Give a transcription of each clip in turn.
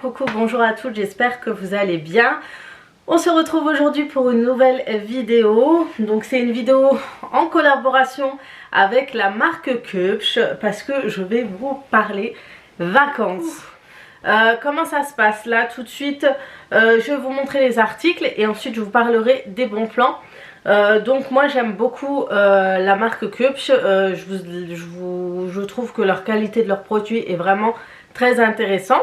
Coucou, bonjour à toutes, j'espère que vous allez bien. On se retrouve aujourd'hui pour une nouvelle vidéo. Donc c'est une vidéo en collaboration avec la marque Köpsch parce que je vais vous parler vacances. Comment ça se passe là tout de suite? Je vais vous montrer les articles et ensuite je vous parlerai des bons plans. Donc moi j'aime beaucoup la marque Köpsch. Je trouve que leur qualité de leurs produits est vraiment très intéressant.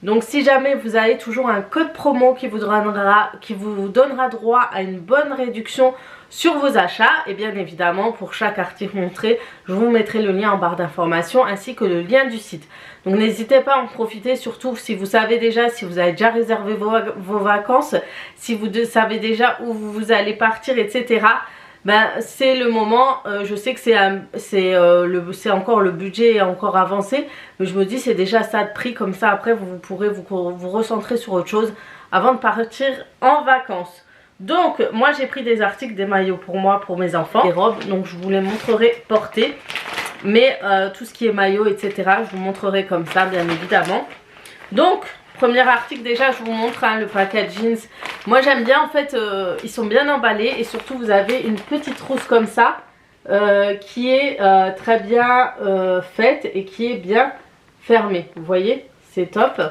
Donc si jamais vous avez toujours un code promo qui vous donnera droit à une bonne réduction sur vos achats, et bien évidemment pour chaque article montré, je vous mettrai le lien en barre d'information ainsi que le lien du site. Donc n'hésitez pas à en profiter, surtout si vous savez déjà, si vous avez déjà réservé vos vacances, si vous savez déjà où vous allez partir, etc. Ben, c'est le moment. Je sais que c'est encore le budget est encore avancé, mais je me dis c'est déjà ça de prix, comme ça après vous pourrez vous recentrer sur autre chose avant de partir en vacances. Donc moi j'ai pris des articles, des maillots pour moi, pour mes enfants, des robes, donc je vous les montrerai portées, mais tout ce qui est maillot etc je vous montrerai comme ça bien évidemment. Donc premier article, déjà je vous montre le paquet jeans. Moi j'aime bien en fait, ils sont bien emballés et surtout vous avez une petite trousse comme ça qui est très bien faite et qui est bien fermée. Vous voyez, c'est top.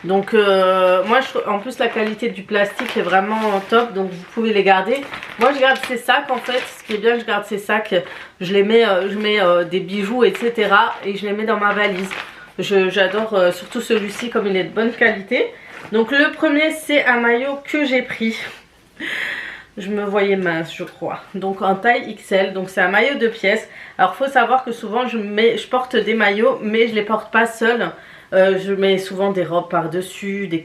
Donc moi en plus la qualité du plastique est vraiment top, donc vous pouvez les garder. Moi je garde ces sacs en fait, ce qui est bien, je garde ces sacs, je mets des bijoux etc et je les mets dans ma valise. J'adore surtout celui-ci comme il est de bonne qualité. Donc le premier c'est un maillot que j'ai pris. Je me voyais mince je crois. Donc en taille XL. Donc c'est un maillot de pièces. Alors il faut savoir que souvent je porte des maillots mais je les porte pas seule. Je mets souvent des robes par dessus, des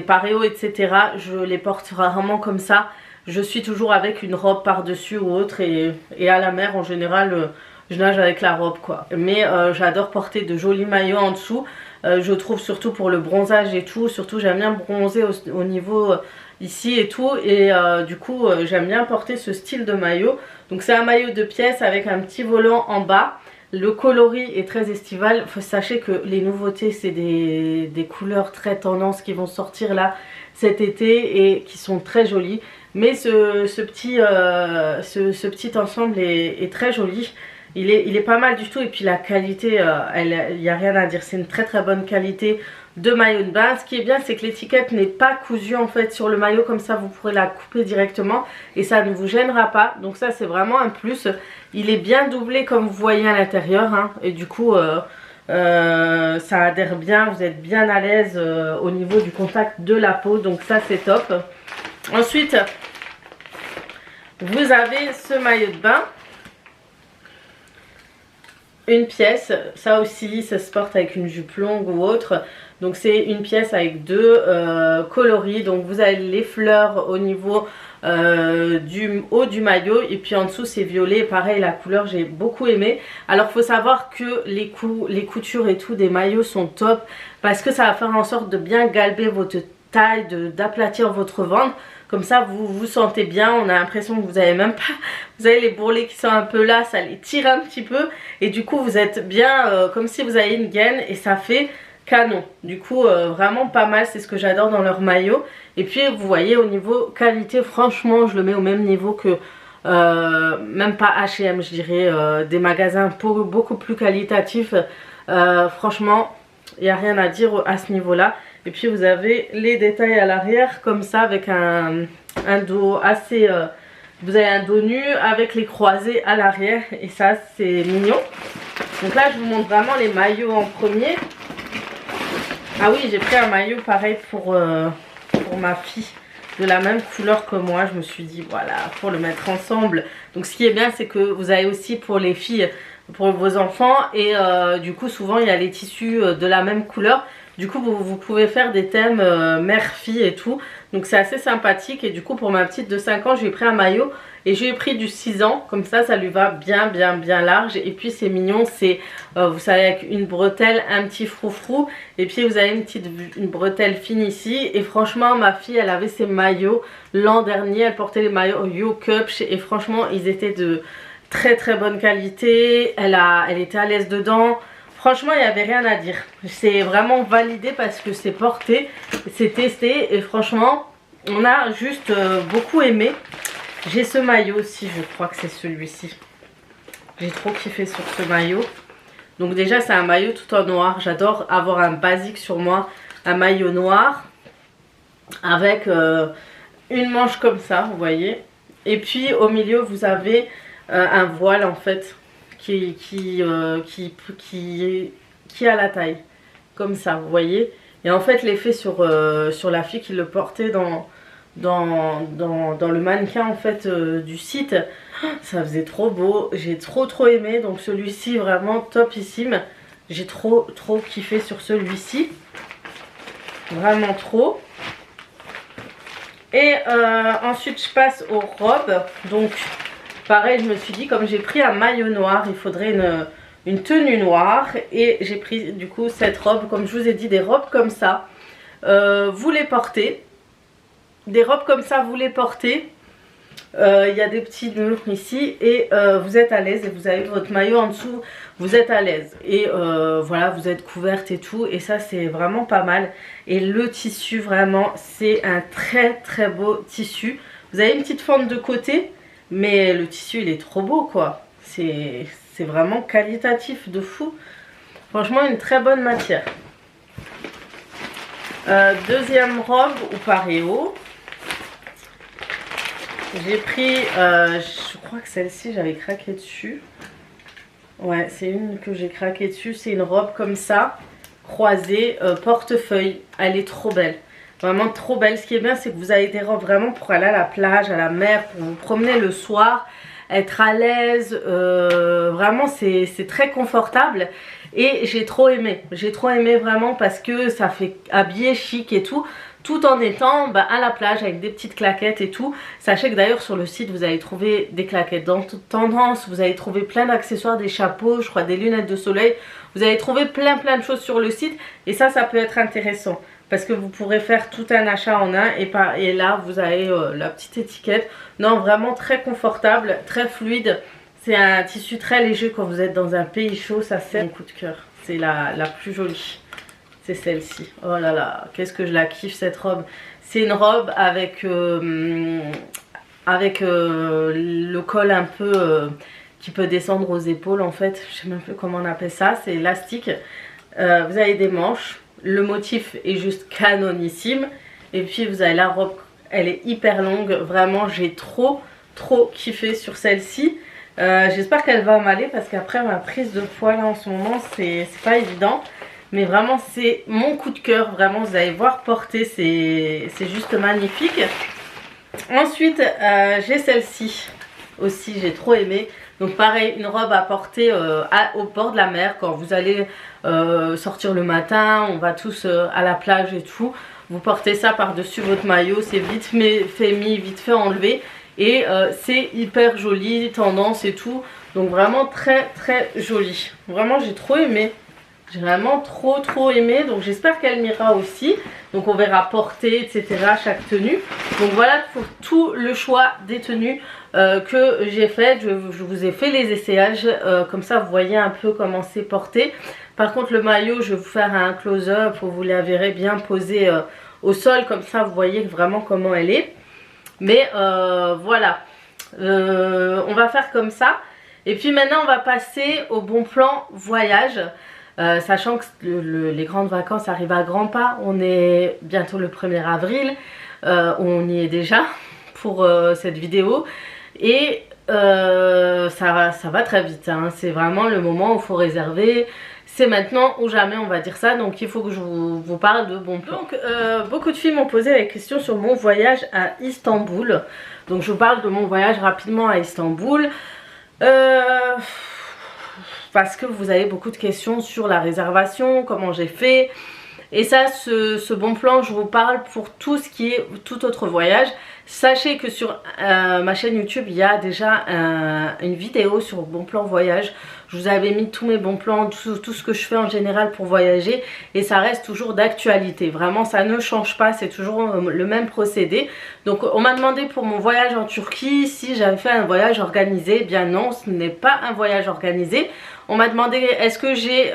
paréos etc. Je les porte rarement comme ça. Je suis toujours avec une robe par dessus ou autre et à la mer en général je nage avec la robe quoi. Mais j'adore porter de jolis maillots en dessous. Je trouve surtout pour le bronzage et tout. Surtout j'aime bien bronzer au niveau ici et tout. Et du coup j'aime bien porter ce style de maillot. Donc c'est un maillot de pièces avec un petit volant en bas. Le coloris est très estival. Sachez que les nouveautés c'est des couleurs très tendance qui vont sortir là cet été et qui sont très jolies. Mais ce petit ensemble est très joli. Il est pas mal du tout et puis la qualité, il n'y a rien à dire, c'est une très bonne qualité de maillot de bain. Ce qui est bien c'est que l'étiquette n'est pas cousue en fait sur le maillot, comme ça vous pourrez la couper directement et ça ne vous gênera pas. Donc ça c'est vraiment un plus. Il est bien doublé comme vous voyez à l'intérieur hein, et du coup ça adhère bien, vous êtes bien à l'aise au niveau du contact de la peau, donc ça c'est top. Ensuite vous avez ce maillot de bain. Une pièce, ça aussi ça se porte avec une jupe longue ou autre. Donc c'est une pièce avec deux coloris. Donc vous avez les fleurs au niveau du haut du maillot et puis en dessous c'est violet. Pareil, la couleur j'ai beaucoup aimé. Alors il faut savoir que les coutures et tout des maillots sont top parce que ça va faire en sorte de bien galber votre taille, d'aplatir votre ventre. Comme ça vous vous sentez bien, on a l'impression que vous avez même pas, vous avez les bourrelets qui sont un peu là, ça les tire un petit peu et du coup vous êtes bien comme si vous avez une gaine et ça fait canon. Du coup vraiment pas mal, c'est ce que j'adore dans leur maillot. Et puis vous voyez au niveau qualité, franchement je le mets au même niveau que même pas H&M je dirais, des magasins beaucoup plus qualitatifs. Franchement il n'y a rien à dire à ce niveau là. Et puis vous avez les détails à l'arrière comme ça avec un dos assez... vous avez un dos nu avec les croisés à l'arrière et ça c'est mignon. Donc là je vous montre vraiment les maillots en premier. Ah oui, j'ai pris un maillot pareil pour ma fille de la même couleur que moi. Je me suis dit voilà, pour le mettre ensemble. Donc ce qui est bien c'est que vous avez aussi pour les filles, pour vos enfants et du coup souvent il y a les tissus de la même couleur. Du coup vous pouvez faire des thèmes mère-fille et tout. Donc c'est assez sympathique. Et du coup pour ma petite de 5 ans je lui ai pris un maillot. Et je lui ai pris du 6 ans. Comme ça lui va bien large. Et puis c'est mignon. C'est vous savez avec une bretelle, un petit froufrou. Et puis vous avez une bretelle fine ici. Et franchement ma fille elle avait ses maillots l'an dernier. Elle portait les maillots Köpsch. Et franchement ils étaient de très bonne qualité. Elle était à l'aise dedans. Franchement, il n'y avait rien à dire. C'est vraiment validé parce que c'est porté, c'est testé et franchement, on a juste beaucoup aimé. J'ai ce maillot aussi, je crois que c'est celui-ci. J'ai trop kiffé sur ce maillot. Donc déjà, c'est un maillot tout en noir. J'adore avoir un basique sur moi, un maillot noir avec une manche comme ça, vous voyez. Et puis au milieu, vous avez un voile en fait qui a la taille comme ça, vous voyez. Et en fait l'effet sur la fille qui le portait dans le mannequin en fait du site, ça faisait trop beau, j'ai trop aimé. Donc celui-ci vraiment topissime, j'ai trop kiffé sur celui-ci, vraiment trop. Et ensuite je passe aux robes. Donc pareil, je me suis dit, comme j'ai pris un maillot noir, il faudrait une tenue noire. Et j'ai pris du coup cette robe, comme je vous ai dit, des robes comme ça. Vous les portez. Des robes comme ça, vous les portez. Il y a des petits nœuds ici. Et vous êtes à l'aise. Et vous avez votre maillot en dessous. Vous êtes à l'aise. Et voilà, vous êtes couverte et tout. Et ça, c'est vraiment pas mal. Et le tissu, vraiment, c'est un très beau tissu. Vous avez une petite fente de côté. Mais le tissu il est trop beau quoi, c'est vraiment qualitatif de fou. Franchement une très bonne matière. Deuxième robe ou paréo. J'ai pris, je crois que celle-ci j'avais craqué dessus. Ouais, c'est une que j'ai craqué dessus, c'est une robe comme ça, croisée, portefeuille. Elle est trop belle. Vraiment trop belle. Ce qui est bien, c'est que vous avez des robes vraiment pour aller à la plage, à la mer, pour vous promener le soir, être à l'aise. Vraiment, c'est très confortable. Et j'ai trop aimé. J'ai trop aimé vraiment parce que ça fait habillé chic et tout. Tout en étant à la plage avec des petites claquettes et tout. Sachez que d'ailleurs sur le site vous allez trouver des claquettes dans toute tendance. Vous allez trouver plein d'accessoires, des chapeaux, je crois des lunettes de soleil. Vous allez trouver plein de choses sur le site. Et ça peut être intéressant. Parce que vous pourrez faire tout un achat en un et là vous avez la petite étiquette. Non, vraiment très confortable, très fluide. C'est un tissu très léger quand vous êtes dans un pays chaud. Ça c'est mon coup de cœur. C'est la plus jolie. C'est celle-ci. Oh là là, qu'est-ce que je la kiffe cette robe. C'est une robe avec le col un peu qui peut descendre aux épaules en fait. Je sais même plus comment on appelle ça. C'est élastique. Vous avez des manches. Le motif est juste canonissime. Et puis vous avez la robe, elle est hyper longue. Vraiment j'ai trop kiffé sur celle-ci. J'espère qu'elle va m'aller parce qu'après ma prise de poids là en ce moment c'est pas évident. Mais vraiment c'est mon coup de cœur. Vraiment vous allez voir porter, c'est juste magnifique. Ensuite j'ai celle-ci aussi, j'ai trop aimé. Donc pareil, une robe à porter au bord de la mer quand vous allez sortir le matin, on va tous à la plage et tout. Vous portez ça par-dessus votre maillot, c'est vite fait enlevé. Et c'est hyper joli, tendance et tout. Donc vraiment très joli. Vraiment j'ai trop aimé. J'ai vraiment trop aimé. Donc j'espère qu'elle m'ira aussi. Donc on verra porter, etc. chaque tenue. Donc voilà pour tout le choix des tenues que j'ai fait. Je vous ai fait les essayages. Comme ça vous voyez un peu comment c'est porté. Par contre le maillot, je vais vous faire un close-up. Vous la verrez bien posée au sol. Comme ça vous voyez vraiment comment elle est. Mais voilà. On va faire comme ça. Et puis maintenant on va passer au bon plan voyage. Sachant que les grandes vacances arrivent à grands pas. On est bientôt le 1er avril. On y est déjà pour cette vidéo. Et ça va très vite. Hein. C'est vraiment le moment où il faut réserver. C'est maintenant ou jamais, on va dire ça. Donc il faut que je vous parle de bon plan. Donc beaucoup de filles m'ont posé la question sur mon voyage à Istanbul. Donc je vous parle de mon voyage rapidement à Istanbul. Parce que vous avez beaucoup de questions sur la réservation, comment j'ai fait. Et ça, ce bon plan, je vous parle pour tout ce qui est tout autre voyage. Sachez que sur ma chaîne YouTube, il y a déjà une vidéo sur bon plan voyage. Je vous avais mis tous mes bons plans, tout ce que je fais en général pour voyager. Et ça reste toujours d'actualité. Vraiment, ça ne change pas, c'est toujours le même procédé. Donc on m'a demandé pour mon voyage en Turquie si j'avais fait un voyage organisé. Eh bien non, ce n'est pas un voyage organisé. On m'a demandé est-ce que j'ai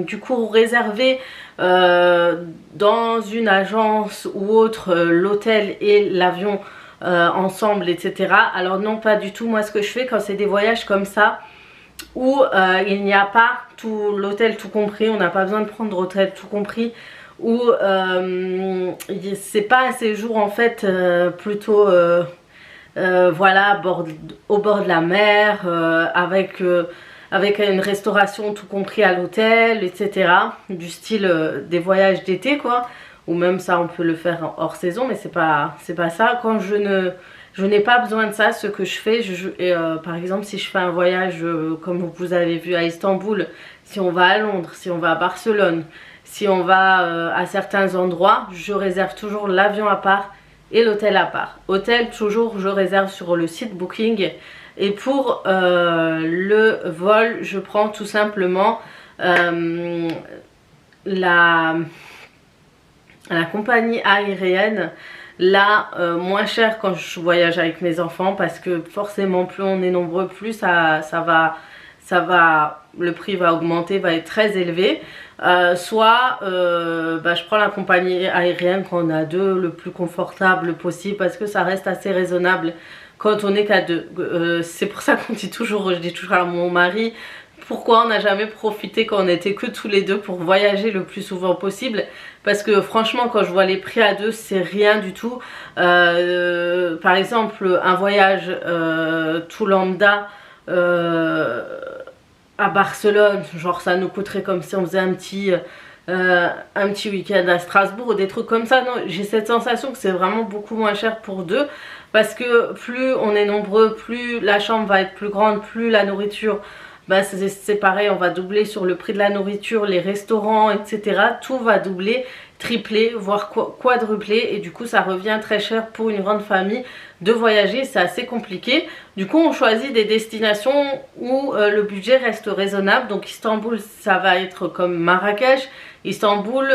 du coup réservé dans une agence ou autre l'hôtel et l'avion ensemble, etc. Alors non, pas du tout. Moi, ce que je fais quand c'est des voyages comme ça où il n'y a pas tout l'hôtel tout compris, on n'a pas besoin de prendre l'hôtel tout compris, où c'est pas un séjour en fait plutôt voilà, au bord de la mer, avec une restauration tout compris à l'hôtel, etc. Du style des voyages d'été quoi, ou même ça on peut le faire hors saison, mais c'est pas ça. Quand je n'ai pas besoin de ça, ce que je fais, par exemple si je fais un voyage comme vous avez vu à Istanbul, si on va à Londres, si on va à Barcelone, si on va à certains endroits, je réserve toujours l'avion à part et l'hôtel à part. Hôtel, toujours je réserve sur le site Booking. Et pour le vol, je prends tout simplement la compagnie aérienne la moins chère quand je voyage avec mes enfants, parce que forcément plus on est nombreux, plus ça va, le prix va augmenter, va être très élevé. Soit je prends la compagnie aérienne quand on a deux, le plus confortable possible, parce que ça reste assez raisonnable quand on est qu'à deux. C'est pour ça qu'on dit toujours, je dis toujours à mon mari, pourquoi on n'a jamais profité quand on était que tous les deux pour voyager le plus souvent possible, parce que franchement quand je vois les prix à deux c'est rien du tout. Par exemple un voyage tout lambda à Barcelone, genre ça nous coûterait comme si on faisait un petit week-end à Strasbourg ou des trucs comme ça. Non, j'ai cette sensation que c'est vraiment beaucoup moins cher pour deux, parce que plus on est nombreux, plus la chambre va être plus grande, plus la nourriture, bah c'est pareil, on va doubler sur le prix de la nourriture, les restaurants, etc. Tout va doubler, tripler, voire quadrupler, et du coup ça revient très cher pour une grande famille de voyager, c'est assez compliqué. Du coup on choisit des destinations où le budget reste raisonnable. Donc Istanbul ça va être comme Marrakech, Istanbul,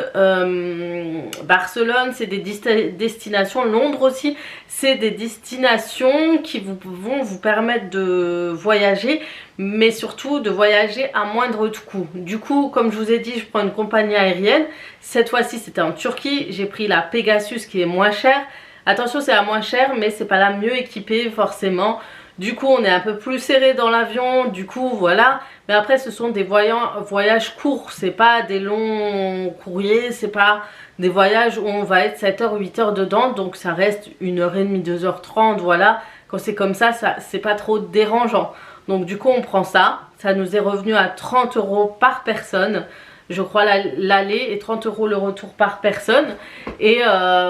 Barcelone c'est des destinations, Londres aussi c'est des destinations qui vont vous permettre de voyager, mais surtout de voyager à moindre coût. Du coup comme je vous ai dit, je prends une compagnie aérienne. Cette fois-ci c'était en Turquie, j'ai pris la Pegasus qui est moins chère. Attention, c'est la moins chère mais c'est pas la mieux équipée forcément. Du coup on est un peu plus serré dans l'avion, du coup voilà. Mais après ce sont des voyages courts, c'est pas des longs courriers, c'est pas des voyages où on va être 7h, 8h dedans. Donc ça reste 1h30, 2h30, voilà. Quand c'est comme ça, c'est pas trop dérangeant. Donc du coup on prend ça, ça nous est revenu à 30 € par personne. Je crois l'aller et 30 € le retour par personne. Et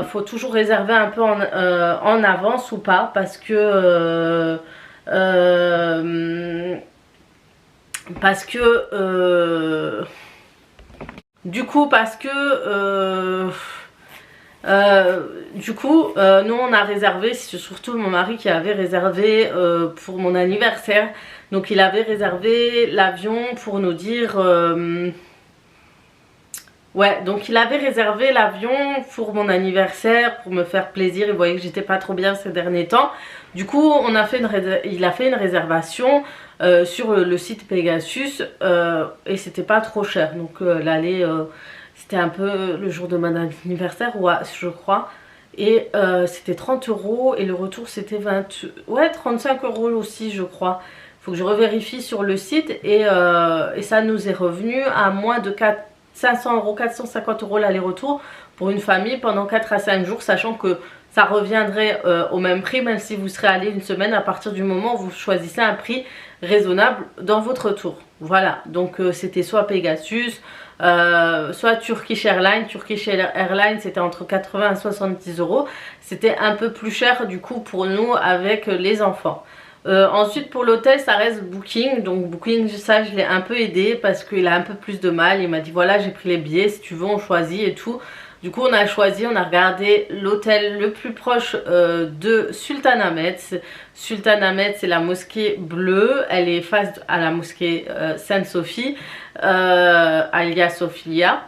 faut toujours réserver un peu en avance ou pas, parce que nous on a réservé, c'est surtout mon mari qui avait réservé pour mon anniversaire. Donc il avait réservé l'avion pour nous dire ouais, donc il avait réservé l'avion pour mon anniversaire, pour me faire plaisir. Il voyait que j'étais pas trop bien ces derniers temps. Du coup il a fait une réservation sur le site Pegasus et c'était pas trop cher. Donc l'aller c'était un peu le jour de mon anniversaire, ouais, je crois. Et c'était 30 € et le retour c'était 35 € aussi je crois. Faut que je revérifie sur le site. Et ça nous est revenu à moins de 500 €, 450 € l'aller-retour pour une famille pendant 4 à 5 jours, sachant que ça reviendrait au même prix même si vous serez allé une semaine, à partir du moment où vous choisissez un prix raisonnable dans votre tour. Voilà, donc c'était soit Pegasus, soit Turkish Airlines. Turkish Airlines c'était entre 80 et 70 €. C'était un peu plus cher du coup pour nous avec les enfants. Ensuite pour l'hôtel ça reste Booking. Donc Booking ça je l'ai un peu aidé parce qu'il a un peu plus de mal. Il m'a dit voilà j'ai pris les billets, si tu veux on choisit et tout. Du coup on a choisi, on a regardé l'hôtel le plus proche de Sultanahmet. Sultanahmet c'est la mosquée bleue, elle est face à la mosquée Sainte-Sophie, Hagia Sophia,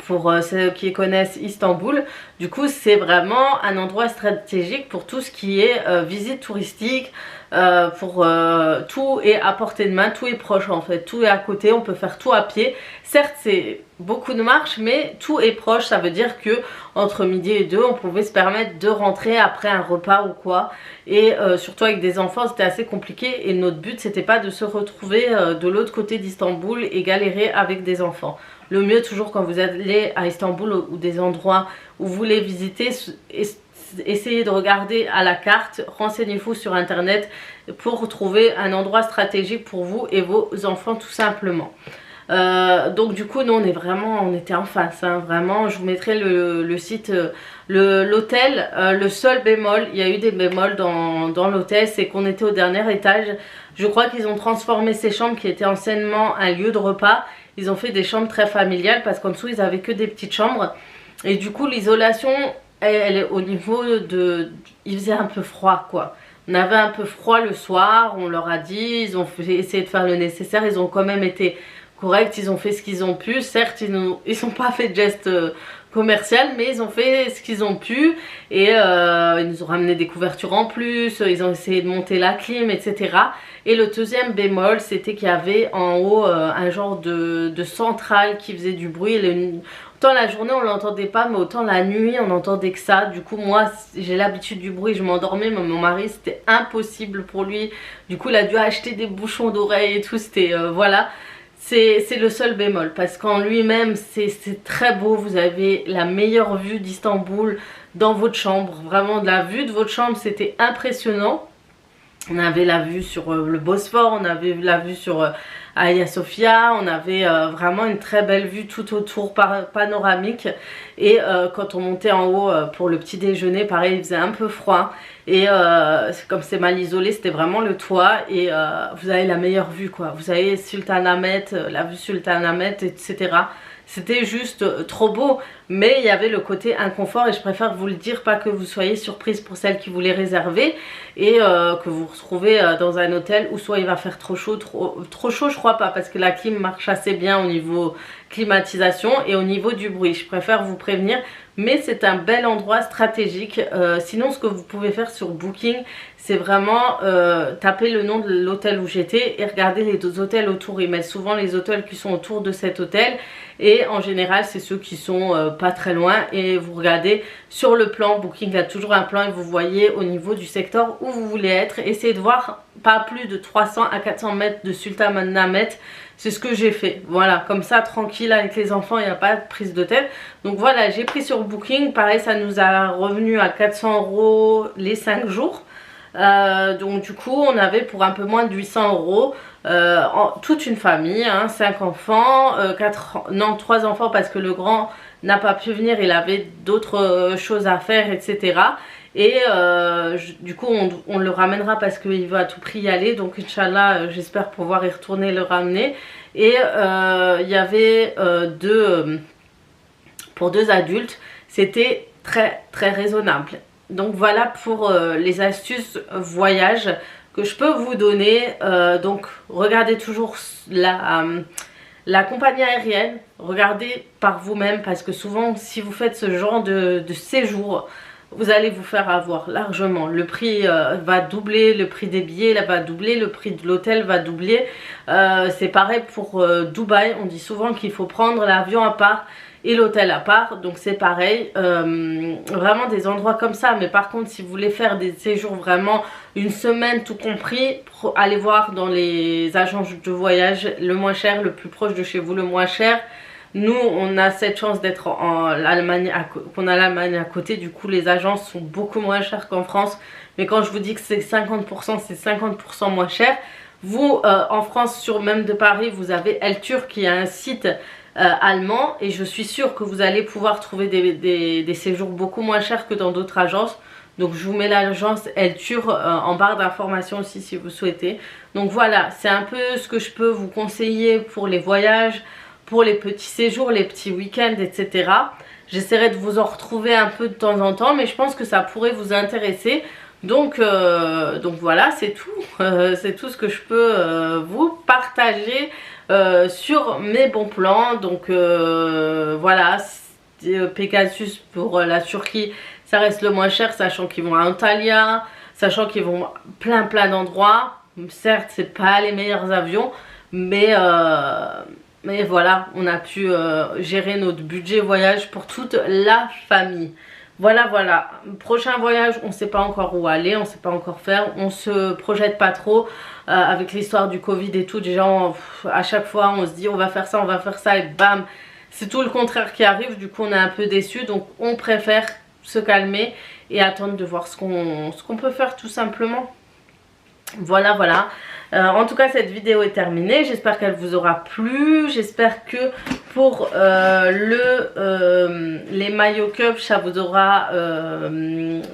pour ceux qui connaissent Istanbul. Du coup c'est vraiment un endroit stratégique pour tout ce qui est visite touristique, pour tout est à portée de main, tout est proche en fait, tout est à côté, on peut faire tout à pied. Certes c'est beaucoup de marche mais tout est proche, ça veut dire que entre midi et 2 on pouvait se permettre de rentrer après un repas ou quoi. Et surtout avec des enfants c'était assez compliqué et notre but c'était pas de se retrouver de l'autre côté d'Istanbul et galérer avec des enfants. Le mieux toujours quand vous allez à Istanbul ou des endroits où vous voulez visiter, essayez de regarder à la carte, renseignez-vous sur internet pour trouver un endroit stratégique pour vous et vos enfants tout simplement. Donc du coup nous on était en face, hein, vraiment. Je vous mettrai le site, l'hôtel. Le seul bémol, il y a eu des bémols dans l'hôtel, c'est qu'on était au dernier étage. Je crois qu'ils ont transformé ces chambres qui étaient anciennement un lieu de repas, ils ont fait des chambres très familiales parce qu'en dessous ils avaient que des petites chambres. Et du coup l'isolation elle est au niveau de... Il faisait un peu froid quoi. On avait un peu froid le soir, on leur a dit, ils ont essayé de faire le nécessaire, ils ont quand même été corrects, ils ont fait ce qu'ils ont pu. Certes ils n'ont pas fait de gestes commercial mais ils ont fait ce qu'ils ont pu. Et ils nous ont ramené des couvertures en plus, ils ont essayé de monter la clim, etc. Et le deuxième bémol c'était qu'il y avait en haut un genre de centrale qui faisait du bruit. Autant la journée on l'entendait pas mais autant la nuit on entendait que ça. Du coup moi j'ai l'habitude du bruit, je m'endormais mais mon mari c'était impossible pour lui. Du coup il a dû acheter des bouchons d'oreilles et tout, c'était voilà. C'est le seul bémol parce qu'en lui-même c'est très beau, vous avez la meilleure vue d'Istanbul dans votre chambre. Vraiment de la vue de votre chambre c'était impressionnant. On avait la vue sur le Bosphore, on avait la vue sur Hagia Sophia, on avait vraiment une très belle vue tout autour panoramique. Et quand on montait en haut pour le petit déjeuner, pareil il faisait un peu froid. Et comme c'est mal isolé, c'était vraiment le toit. Et vous avez la meilleure vue quoi. Vous avez Sultanahmet, la vue Sultanahmet, etc. C'était juste trop beau, mais il y avait le côté inconfort et je préfère vous le dire, pas que vous soyez surprise pour celles qui voulaient réserver et que vous vous retrouvez dans un hôtel où soit il va faire trop chaud, trop chaud je crois pas parce que la clim marche assez bien au niveau climatisation et au niveau du bruit. Je préfère vous prévenir, mais c'est un bel endroit stratégique. Sinon ce que vous pouvez faire sur Booking, c'est vraiment taper le nom de l'hôtel où j'étais et regarder les deux hôtels autour. Ils mettent souvent les hôtels qui sont autour de cet hôtel et en général c'est ceux qui sont pas très loin. Et vous regardez sur le plan, Booking a toujours un plan et vous voyez au niveau du secteur où vous voulez être. Essayez de voir pas plus de 300 à 400 mètres de Sultanahmet. C'est ce que j'ai fait, voilà, comme ça tranquille avec les enfants, il n'y a pas de prise de tête. Donc voilà, j'ai pris sur Booking, pareil ça nous a revenu à 400 € les 5 jours. Donc du coup on avait pour un peu moins de 800 € toute une famille, hein, 5 enfants, 3 enfants parce que le grand n'a pas pu venir, il avait d'autres choses à faire, etc. Et du coup on le ramènera parce qu'il veut à tout prix y aller. Donc Inch'Allah j'espère pouvoir y retourner, le ramener. Et il y avait pour 2 adultes, c'était très raisonnable. Donc voilà pour les astuces voyage que je peux vous donner. Donc regardez toujours la compagnie aérienne, regardez par vous-même parce que souvent si vous faites ce genre de séjour, vous allez vous faire avoir largement. Le prix va doubler, le prix des billets là, va doubler, le prix de l'hôtel va doubler. C'est pareil pour Dubaï, on dit souvent qu'il faut prendre l'avion à part et l'hôtel à part, donc c'est pareil. Vraiment des endroits comme ça. Mais par contre si vous voulez faire des séjours vraiment une semaine tout compris, allez voir dans les agences de voyage le moins cher, le plus proche de chez vous, le moins cher. Nous on a cette chance d'être en Allemagne, qu'on a l'Allemagne à côté, du coup les agences sont beaucoup moins chères qu'en France. Mais quand je vous dis que c'est 50%, c'est 50% moins cher. Vous en France, sur même de Paris, vous avez El-Turc qui a un site allemand et je suis sûre que vous allez pouvoir trouver des séjours beaucoup moins chers que dans d'autres agences. Donc je vous mets l'agence El-Turc en barre d'informations aussi si vous souhaitez. Donc voilà, c'est un peu ce que je peux vous conseiller pour les voyages, pour les petits séjours, les petits week-ends, etc. J'essaierai de vous en retrouver un peu de temps en temps, mais je pense que ça pourrait vous intéresser. Donc voilà, c'est tout. C'est tout ce que je peux vous partager sur mes bons plans. Donc voilà, Pegasus pour la Turquie, ça reste le moins cher, sachant qu'ils vont à Antalya. sachant qu'ils vont plein d'endroits. Certes, c'est pas les meilleurs avions, mais voilà, on a pu gérer notre budget voyage pour toute la famille. Voilà. Prochain voyage, on ne sait pas encore où aller, on ne sait pas encore faire, on se projette pas trop avec l'histoire du Covid et tout. Déjà, à chaque fois, on se dit on va faire ça et bam, c'est tout le contraire qui arrive. Du coup, on est un peu déçus, donc on préfère se calmer et attendre de voir ce qu'on peut faire tout simplement. Voilà. En tout cas, cette vidéo est terminée. J'espère qu'elle vous aura plu. J'espère que pour les maillots cup, ça vous aura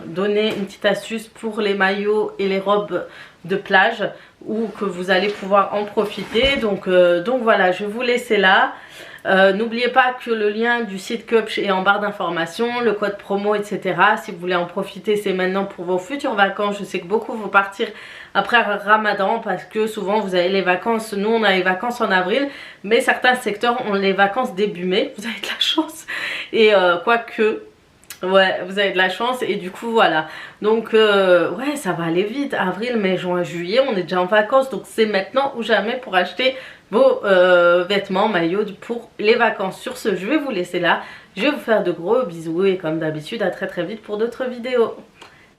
donné une petite astuce pour les maillots et les robes de plage, ou que vous allez pouvoir en profiter. Donc voilà, je vais vous laisser là. N'oubliez pas que le lien du site Cupch est en barre d'informations, le code promo, etc. Si vous voulez en profiter, c'est maintenant pour vos futures vacances. Je sais que beaucoup vont partir après Ramadan parce que souvent vous avez les vacances. Nous, on a les vacances en avril, mais certains secteurs ont les vacances début mai. Vous avez de la chance. Et quoique... ouais, vous avez de la chance et du coup voilà. Donc ouais, ça va aller vite. Avril, mai, juin, juillet, on est déjà en vacances. Donc c'est maintenant ou jamais pour acheter vos vêtements, maillots pour les vacances. Sur ce, je vais vous laisser là. Je vais vous faire de gros bisous et comme d'habitude, à très vite pour d'autres vidéos.